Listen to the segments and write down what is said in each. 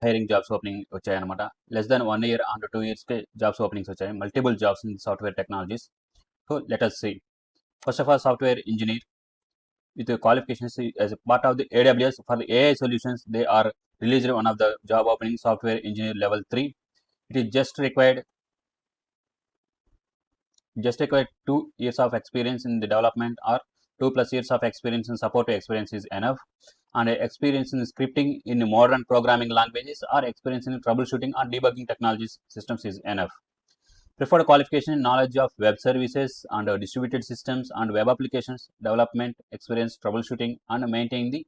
hiring jobs opening వచ్చాయి అన్నమాట. less than 1 year and 2 years కే జాబ్స్ ఓపెనింగ్స్ వచ్చాయి. Multiple jobs in software technologies. So let us see. First of all, software engineer with the qualifications as a part of the AWS for the AI solutions. They are released one of the job opening software engineer level 3. It is just required 2 years of experience in the development or 2+ years of experience in support experience is enough, and experience in scripting in modern programming languages or experience in troubleshooting or debugging technologies systems is enough. Preferred qualification in knowledge of web services and distributed systems and web applications development, experience troubleshooting and maintaining the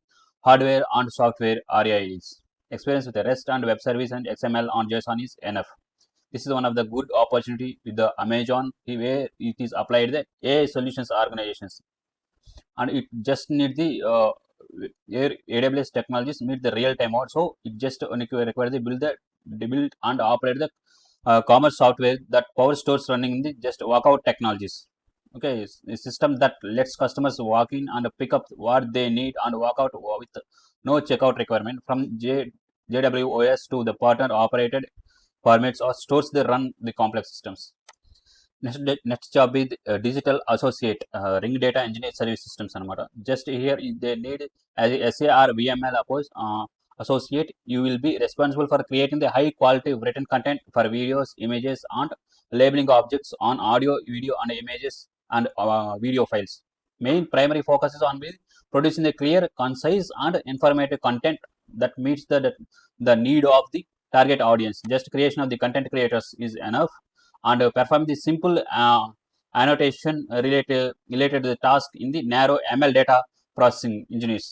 hardware and software RAIs. Experience with the REST and web service and XML on JSON is enough. This is one of the good opportunity with the Amazon where it is applied the AI solutions organizations, and it just need the AWS technologies meet the real time out. So it just require the build and operate the commerce software that power stores running in the just walkout technologies. Okay, a system that lets customers walk in and pick up what they need and walk out with no checkout requirement from JWOS to the partner operated formats or stores they run the complex systems. Next job is digital associate, ring data engineer service systems anamata. Just here they need as a SAR VML associate. You will be responsible for creating the high quality written content for videos, images and labeling objects on audio, video and images and video files. Main primary focus is on producing the clear, concise and informative content that meets the need of the target audience. Just creation of the content creators is enough, and perform the simple annotation related to the task in the narrow ML data processing engineers.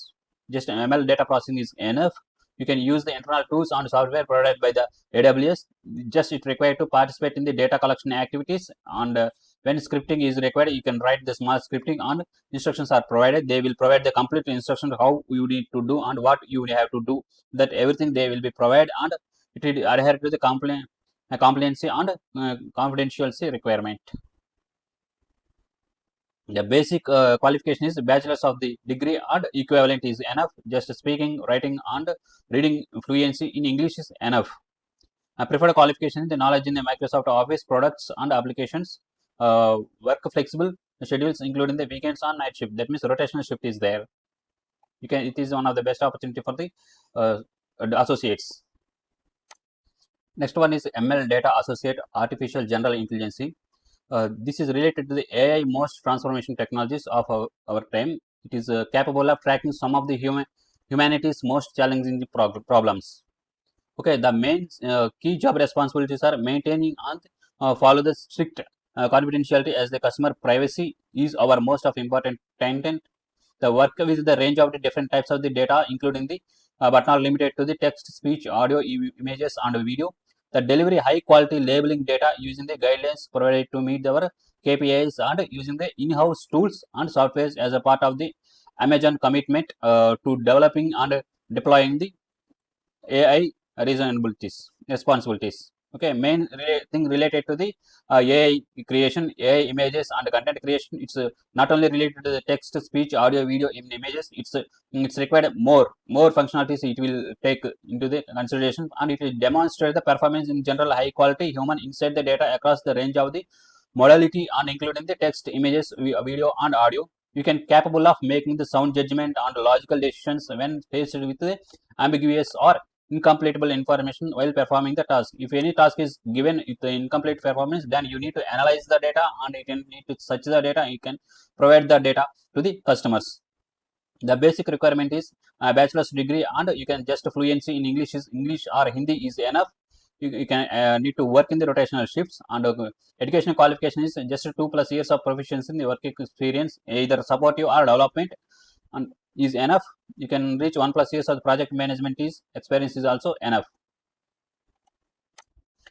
Just ML data processing is enough. You can use the internal tools and software provided by the AWS. Just it required to participate in the data collection activities, and when scripting is required, you can write the small scripting and instructions are provided. They will provide the complete instruction how you need to do and what you have to do. That everything they will be provided, and it will adhere to the compliancy and confidentiality requirement. The basic qualification is bachelor's of the degree and equivalent is enough. Just speaking, writing and reading fluency in English is enough. Preferred qualification is the knowledge in the Microsoft Office products and applications. Work flexible schedules including the weekends and night shift. That means rotational shift is there. It is one of the best opportunity for the associates. Next one is ML data associate, artificial general intelligence. This is related to the AI most transformation technologies of our time. It is capable of tracking some of the humanity's most challenging problems. Okay, the main key job responsibilities are maintaining and follow the strict confidentiality as the customer privacy is our most of important content. The work with the range of the different types of the data, including the but not limited to the text, speech, audio, images and video. The delivery high quality labeling data using the guidelines provided to meet our KPIs and using the in-house tools and softwares as a part of the Amazon commitment to developing and deploying the AI responsibilities. Okay, main thing related to the AI creation, AI images and content creation. It's not only related to the text, speech, audio, video, images. It's required more functionalities. It will take into the consideration, and it will demonstrate the performance in general high quality human inside the data across the range of the modality and including the text, images, video and audio. You can capable of making the sound judgment and logical decisions when faced with the ambiguous or incompletable information while performing the task. If any task is given with the incomplete performance, then you need to analyze the data and you can need to search the data. You can provide the data to the customers. The basic requirement is a bachelor's degree, and you can just fluency in English or Hindi is enough. You can need to work in the rotational shifts, and educational qualification is just 2+ years of proficiency in the work experience, either supportive or development, and is enough. You can reach 1+ years of project management experience is also enough.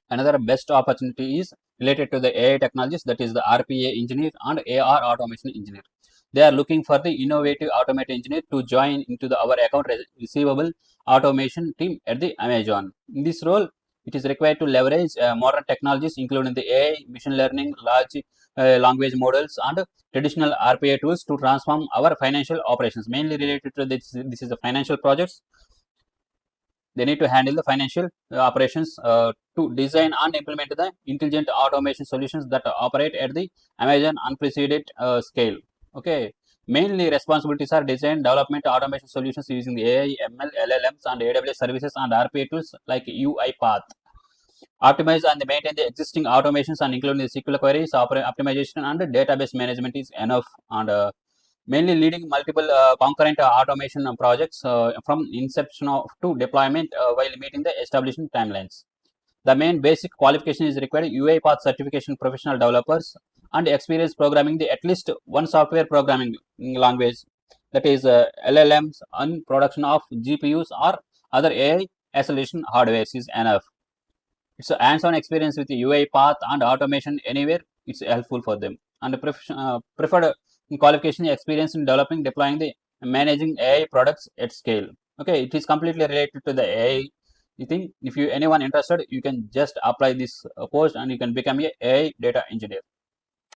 Another best opportunity is related to the AI technologies, that is the RPA engineer and AR automation engineer. They are looking for the innovative automation engineer to join into our account receivable automation team at the Amazon. In this role, it is required to leverage modern technologies including the AI, machine learning, large language models and traditional RPA tools to transform our financial operations. Mainly related to this is the financial projects. they need to handle the financial operations, to design and implement the intelligent automation solutions that operate at the Amazon unprecedented scale. Okay, mainly responsibilities are design, development, automation solutions using the AI, ML, LLMs, and AWS services and RPA tools like UiPath. Optimize and maintain the existing automations and including the SQL queries, optimization, and database management is enough. And mainly leading multiple concurrent automation projects from inception to deployment while meeting the established timelines. The main basic qualification is required UiPath certification professional developers and experience programming the at least one software programming language, that is LLMs, and production of GPUs or other AI acceleration hardware is enough. It's a hands-on experience with the UiPath and automation anywhere. It's helpful for them. And the preferred qualification experience in developing, deploying the managing AI products at scale. Okay, it is completely related to the AI. You think if you anyone interested, you can just apply this post and you can become a AI data engineer.